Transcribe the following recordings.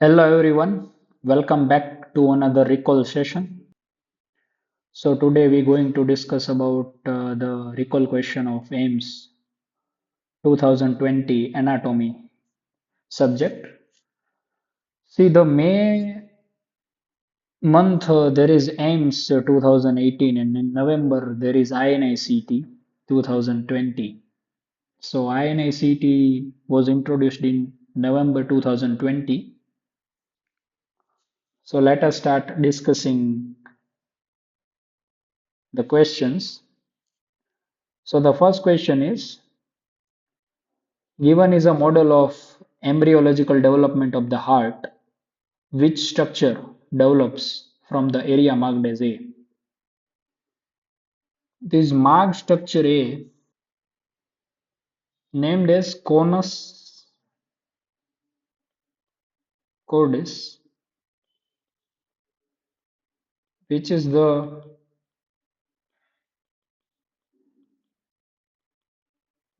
Hello everyone, welcome back to another recall session. So today we're going to discuss about the recall question of AIIMS 2020 anatomy subject. See the May month there is AIIMS 2018 and in November there is INI-CET 2020. So INI-CET was introduced in November 2020. So let us start discussing the questions. So the first question is, given is a model of embryological development of the heart, which structure develops from the area marked as A. This marked structure A, named as conus cordis, which is the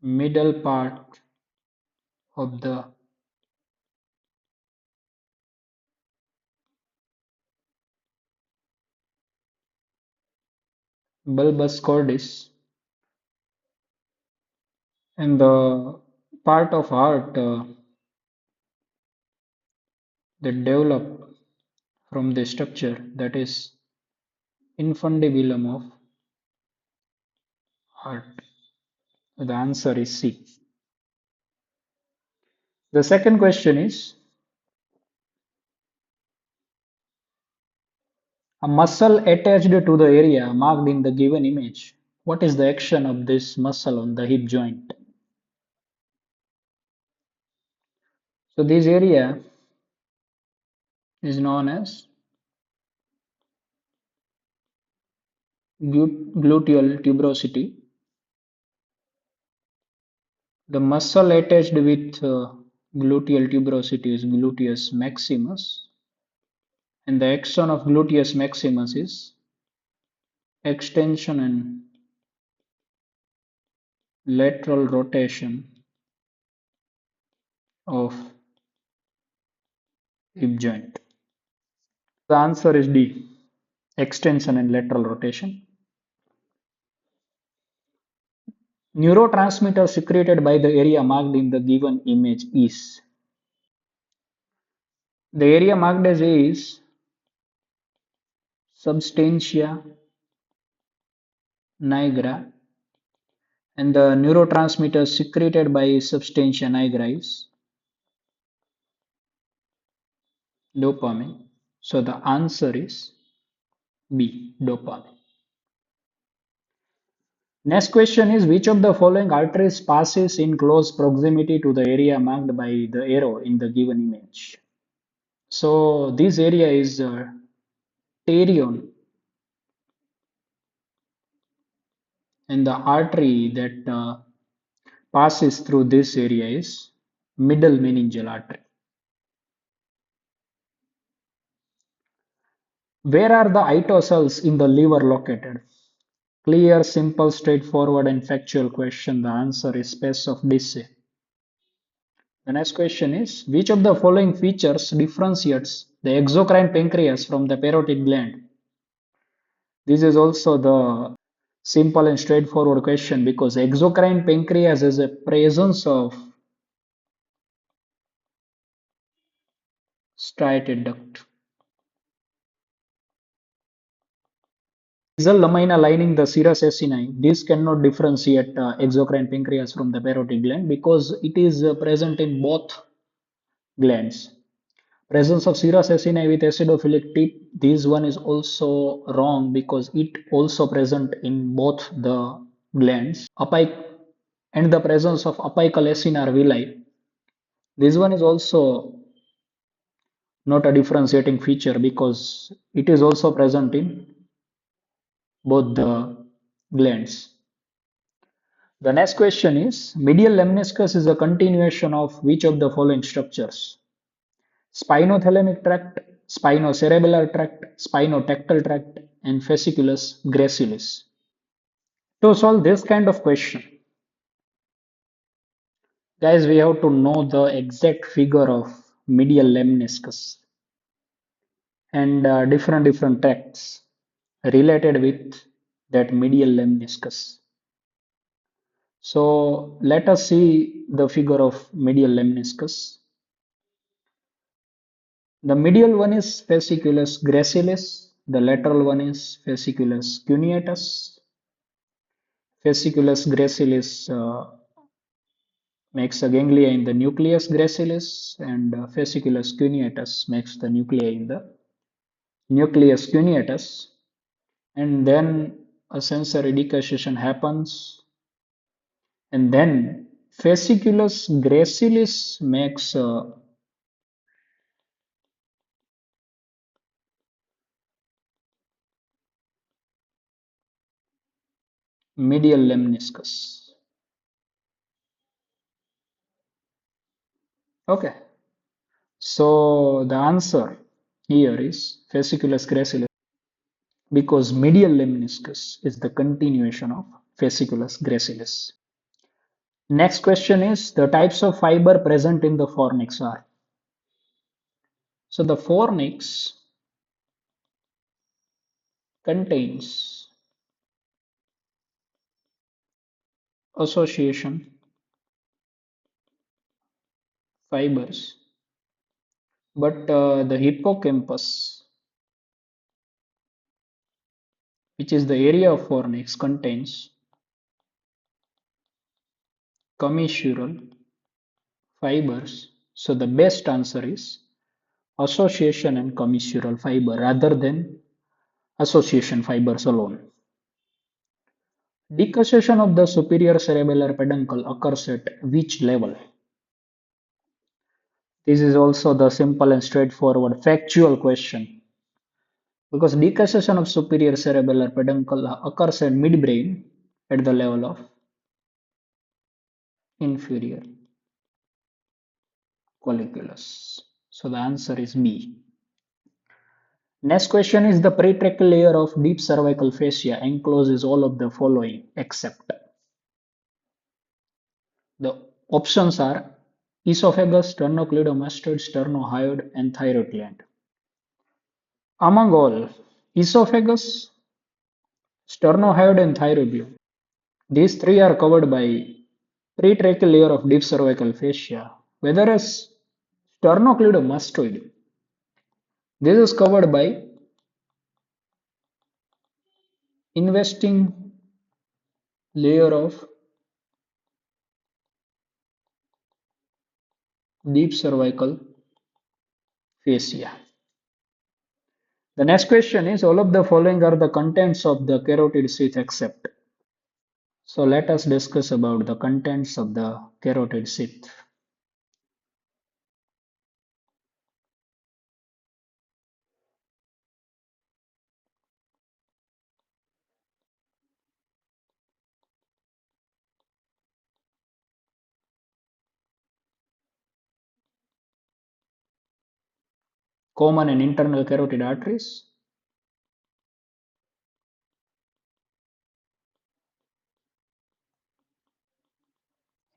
middle part of the bulbous cordis, and the part of heart that develop from the structure, that is infundibulum of heart. The answer is C. The second question is, a muscle attached to the area marked in the given image. What is the action of this muscle on the hip joint? So this area is known as gluteal tuberosity. The muscle attached with gluteal tuberosity is gluteus maximus, and the action of gluteus maximus is extension and lateral rotation of hip joint. The answer is D, extension and lateral rotation. Neurotransmitter secreted by the area marked in the given image is. The area marked as A is substantia nigra, and the neurotransmitter secreted by substantia nigra is dopamine. So the answer is B, dopamine. Next question is, which of the following arteries passes in close proximity to the area marked by the arrow in the given image? So this area is pterion, and the artery that passes through this area is middle meningeal artery. Where are the ito cells in the liver located? Clear, simple, straightforward and factual question. The answer is space of Disse. The next question is, which of the following features differentiates the exocrine pancreas from the parotid gland? This is also the simple and straightforward question because exocrine pancreas has a presence of striated duct. Basal lamina lining the serous acini. This cannot differentiate exocrine pancreas from the parotid gland because it is present in both glands. Presence of serous acini with acidophilic tip. This one is also wrong because it also present in both the glands. And the presence of apical acinar villi. This one is also not a differentiating feature because it is also present in both the glands. The next question is, medial lemniscus is a continuation of which of the following structures? Spinothalamic tract, spinocerebellar tract, spinotactal tract, and fasciculus gracilis. To solve this kind of question, guys, we have to know the exact figure of medial lemniscus and different tracts related with that medial lemniscus. So let us see the figure of medial lemniscus. The medial one is fasciculus gracilis, the lateral one is fasciculus cuneatus. Fasciculus gracilis makes the ganglia in the nucleus gracilis, and fasciculus cuneatus makes the nuclei in the nucleus cuneatus. And then a sensory decussation happens, and then fasciculus gracilis makes medial lemniscus. Okay, so the answer here is fasciculus gracilis because medial lemniscus is the continuation of fasciculus gracilis. Next question is the types of fiber present in the fornix are. So the fornix contains association fibers, but the hippocampus, which is the area of fornix, contains commissural fibers. So the best answer is association and commissural fiber rather than association fibers alone. Decussation of the superior cerebellar peduncle occurs at which level? This is also the simple and straightforward factual question because decussation of superior cerebellar peduncle occurs at midbrain at the level of inferior colliculus. So the answer is B. Next question is the pretracheal layer of deep cervical fascia encloses all of the following except. The options are esophagus, sternocleidomastoid, sternohyoid, and thyroid gland. Among all, esophagus, sternohyoid, and thyroid gland. These three are covered by pretracheal layer of deep cervical fascia, whereas sternocleidomastoid, this is covered by investing layer of deep cervical fascia. The next question is all of the following are the contents of the carotid sheath except. So let us discuss about the contents of the carotid sheath. Common and internal carotid arteries,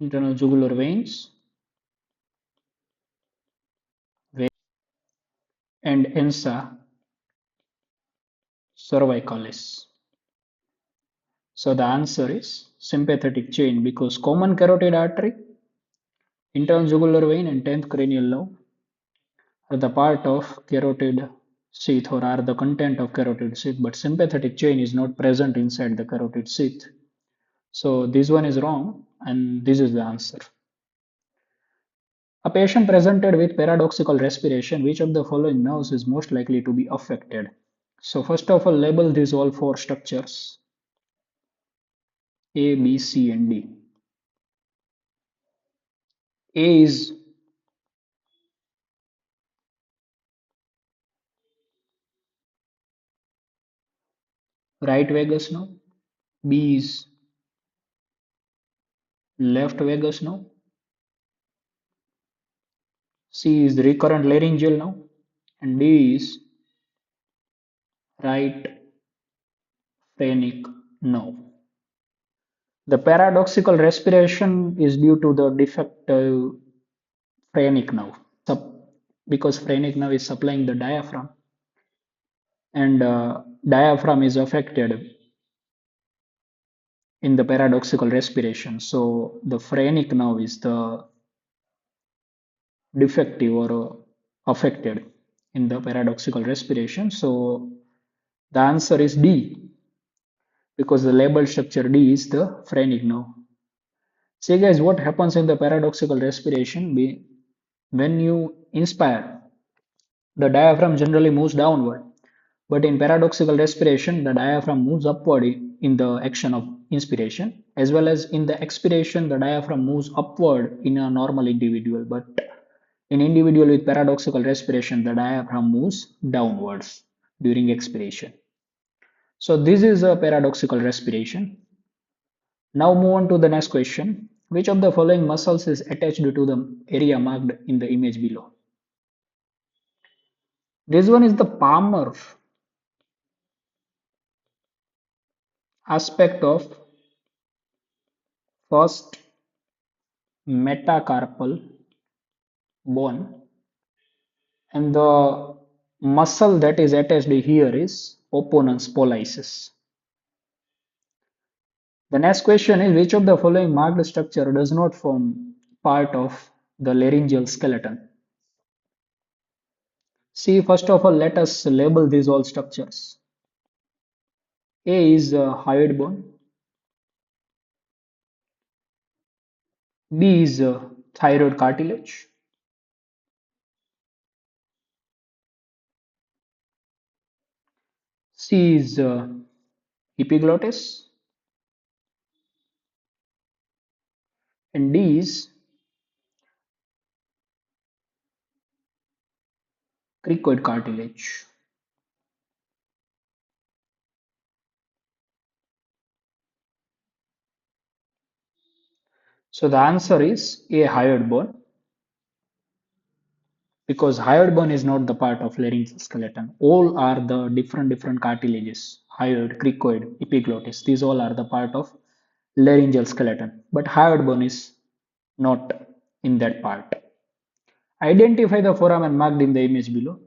internal jugular veins, and ensa cervicalis. So the answer is sympathetic chain because common carotid artery, internal jugular vein, and 10th cranial nerve are the part of carotid sheath or are the content of carotid sheath, but sympathetic chain is not present inside the carotid sheath. So this one is wrong and this is the answer. A patient presented with paradoxical respiration, which of the following nerves is most likely to be affected? So first of all, label these all four structures A, B, C, and D. A is right vagus nerve, B is left vagus nerve, C is the recurrent laryngeal nerve, and D is right phrenic nerve. The paradoxical respiration is due to the defective phrenic nerve. because phrenic nerve is supplying the diaphragm, and diaphragm is affected in the paradoxical respiration. So the phrenic nerve is the defective or affected in the paradoxical respiration. So the answer is D, because the label structure D is the phrenic nerve. See guys, what happens in the paradoxical respiration? When you inspire, the diaphragm generally moves downward. But in paradoxical respiration, the diaphragm moves upward in the action of inspiration, as well as in the expiration, the diaphragm moves upward in a normal individual. But in individual with paradoxical respiration, the diaphragm moves downwards during expiration. So this is a paradoxical respiration. Now move on to the next question. Which of the following muscles is attached to the area marked in the image below? This one is the palmar aspect of first metacarpal bone, and the muscle that is attached here is opponens pollicis. The next question is, which of the following marked structure does not form part of the laryngeal skeleton? See, first of all, let us label these all structures. A is hyoid bone, B is thyroid cartilage, C is epiglottis, and D is cricoid cartilage. So the answer is A, hyoid bone, because hyoid bone is not the part of laryngeal skeleton. All are the different cartilages: hyoid, cricoid, epiglottis. These all are the part of laryngeal skeleton, but hyoid bone is not in that part. Identify the foramen marked in the image below.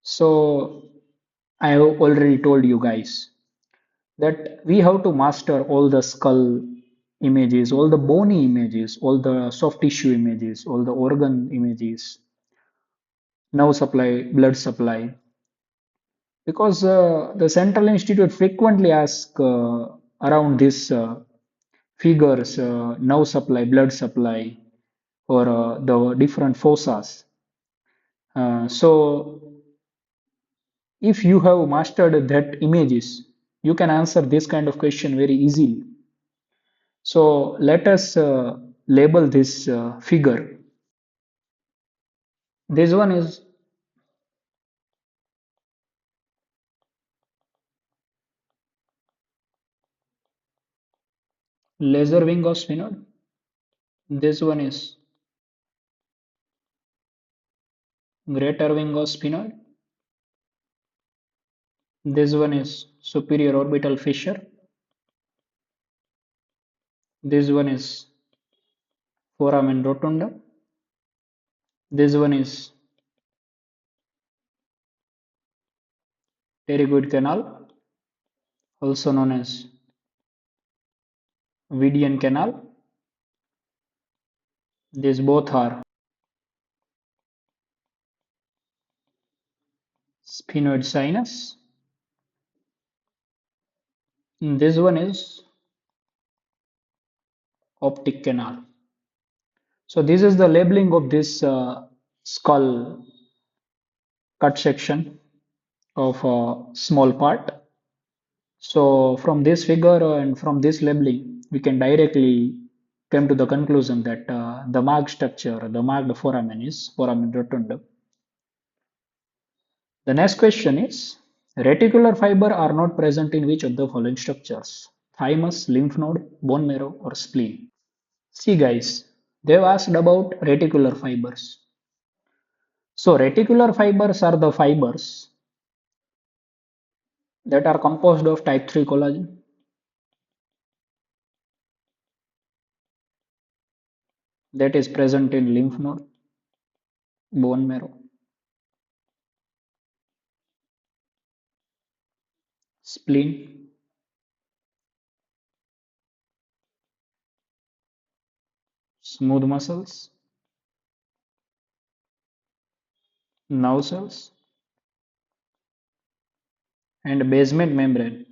So I have already told you guys that we have to master all the skull images, all the bony images, all the soft tissue images, all the organ images, nerve supply, blood supply, because the Central Institute frequently asks around these figures, nerve supply, blood supply, or the different fossas. So if you have mastered that images, you can answer this kind of question very easily. So let us label this figure. This one is laser wing of sphenoid. This one is greater wing of sphenoid. This one is superior orbital fissure. This one is foramen rotunda. This one is pterygoid canal, also known as Vidian canal. These both are sphenoid sinus. This one is optic canal. So this is the labeling of this skull cut section of a small part. So from this figure and from this labeling, we can directly come to the conclusion that the marked structure, the marked foramen is foramen rotunda. The next question is, reticular fiber are not present in which of the following structures? Thymus, lymph node, bone marrow, or spleen? See guys, they've asked about reticular fibers. So reticular fibers are the fibers that are composed of type 3 collagen, that is present in lymph node, bone marrow, spleen, smooth muscles, nerve cells, and basement membrane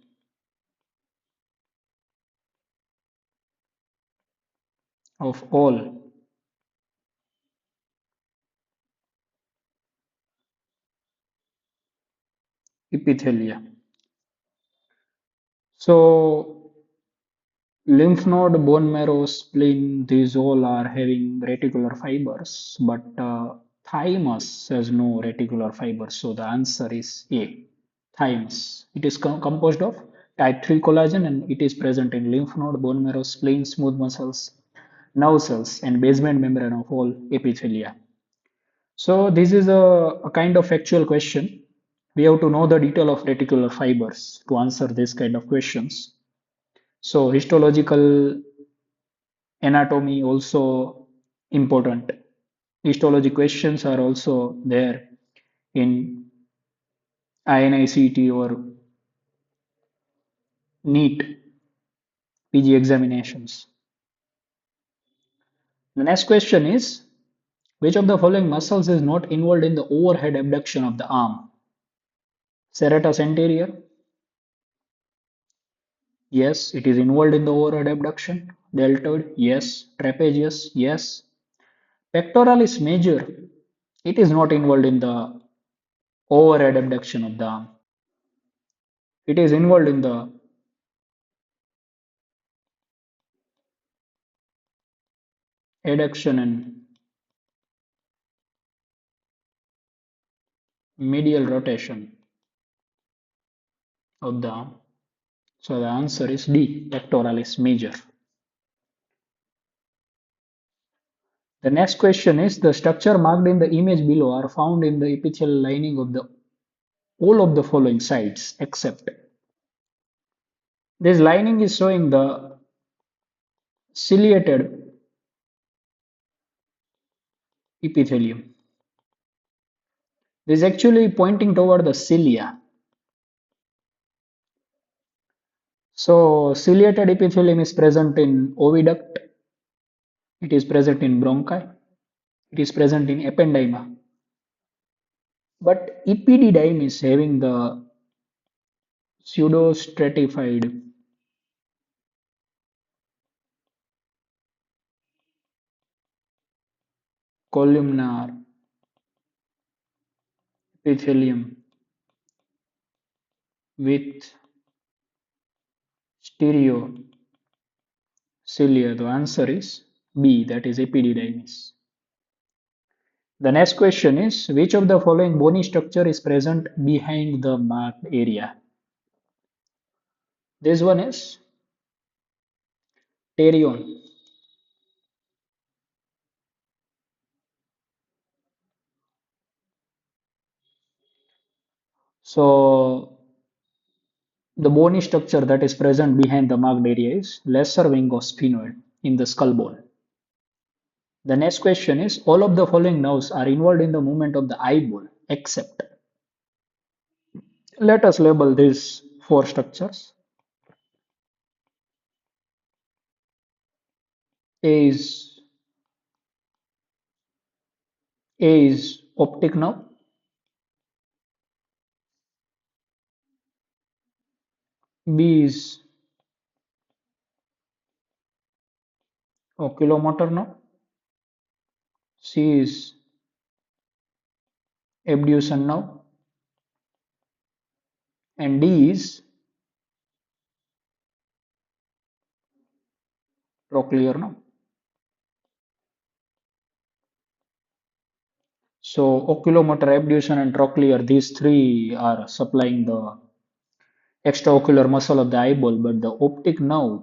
of all epithelia. So, lymph node, bone marrow, spleen, these all are having reticular fibers, but thymus has no reticular fibers. So, the answer is A, thymus. It is composed of type 3 collagen and it is present in lymph node, bone marrow, spleen, smooth muscles, nerve cells, and basement membrane of all epithelia. So, this is a kind of factual question. We have to know the detail of reticular fibers to answer this kind of questions. So histological anatomy also important. Histology questions are also there in INI-CET or NEET PG examinations. The next question is, which of the following muscles is not involved in the overhead abduction of the arm? Serratus anterior? Yes, it is involved in the overhead abduction. Deltoid? Yes. Trapezius? Yes. Pectoralis major? It is not involved in the overhead abduction of the arm. It is involved in the adduction and medial rotation of the arm. So the answer is D, pectoralis major. The next question is, the structure marked in the image below are found in the epithelial lining of the all of the following sites except. This lining is showing the ciliated epithelium. This is actually pointing toward the cilia. So ciliated epithelium is present in oviduct, it is present in bronchi, it is present in ependyma. But epididyme is having the pseudostratified columnar epithelium with stereocilia. The answer is B, that is epididymis. The next question is, which of the following bony structure is present behind the marked area? This one is pterion. So the bony structure that is present behind the marked area is lesser wing of sphenoid in the skull bone. The next question is, all of the following nerves are involved in the movement of the eyeball except. Let us label these four structures. A is A is optic nerve, B is oculomotor nerve, C is abduction nerve, and D is trochlear nerve. So oculomotor, abduction, and trochlear, these three are supplying the extraocular muscle of the eyeball, but the optic nerve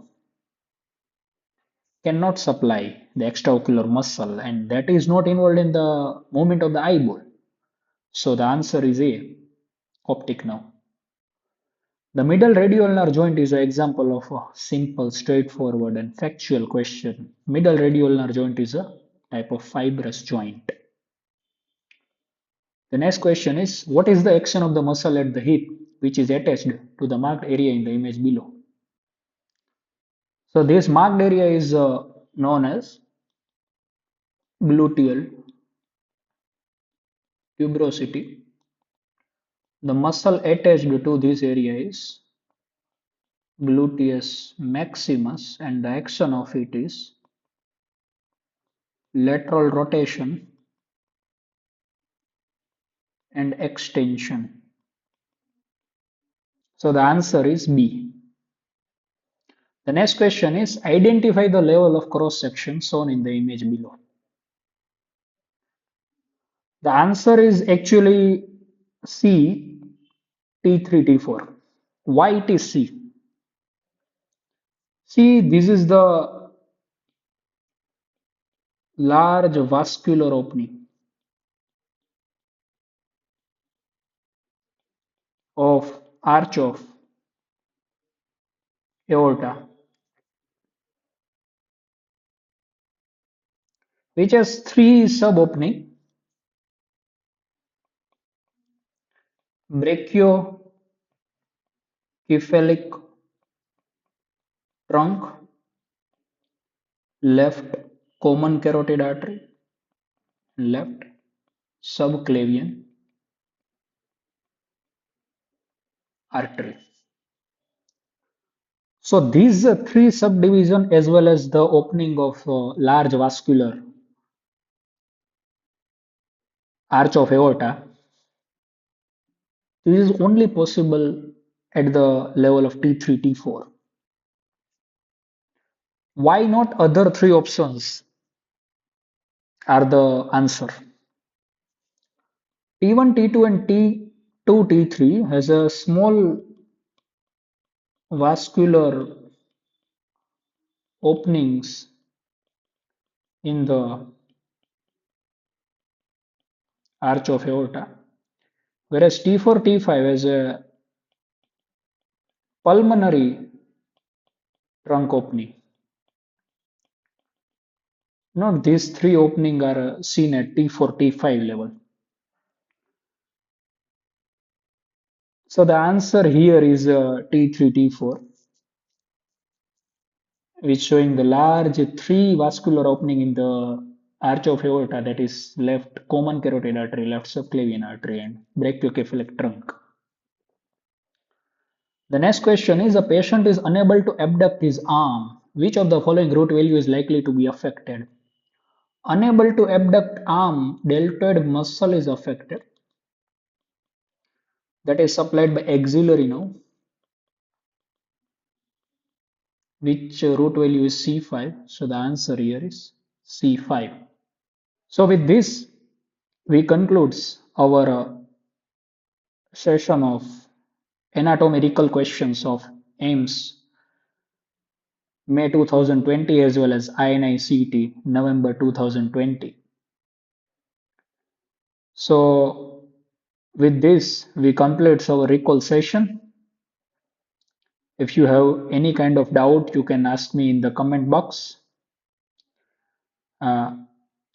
cannot supply the extraocular muscle, and that is not involved in the movement of the eyeball. So the answer is A, optic nerve. The middle radioulnar joint is an example of a simple, straightforward, and factual question. Middle radioulnar joint is a type of fibrous joint. The next question is, what is the action of the muscle at the hip which is attached to the marked area in the image below? So this marked area is known as gluteal tuberosity. The muscle attached to this area is gluteus maximus, and the action of it is lateral rotation and extension. So the answer is B. The next question is, identify the level of cross section shown in the image below. The answer is actually C, T3, T4. Why it is C? See, this is the large vascular opening of arch of aorta, which has three sub-opening: brachiocephalic trunk, left common carotid artery, left subclavian artery. So these three subdivision as well as the opening of large vascular arch of aorta, this is only possible at the level of T3, T4. Why not other three options are the answer? T1, T2 and T2, T3 has a small vascular openings in the arch of aorta, whereas T4, T5 has a pulmonary trunk opening. Note these three openings are seen at T4, T5 level. So the answer here is T3, T4, which showing the large three vascular opening in the arch of aorta, that is left common carotid artery, left subclavian artery, and brachiocephalic trunk. The next question is, a patient is unable to abduct his arm. Which of the following root value is likely to be affected? Unable to abduct arm, deltoid muscle is affected. That is supplied by axillary nerve, which root value is C5. So the answer here is C5. So with this, we concludes our session of anatomical questions of AIIMS May 2020 as well as INI-CET November 2020. So with this, we complete our recall session. If you have any kind of doubt, you can ask me in the comment box. Uh,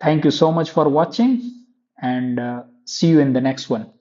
Thank you so much for watching, and see you in the next one.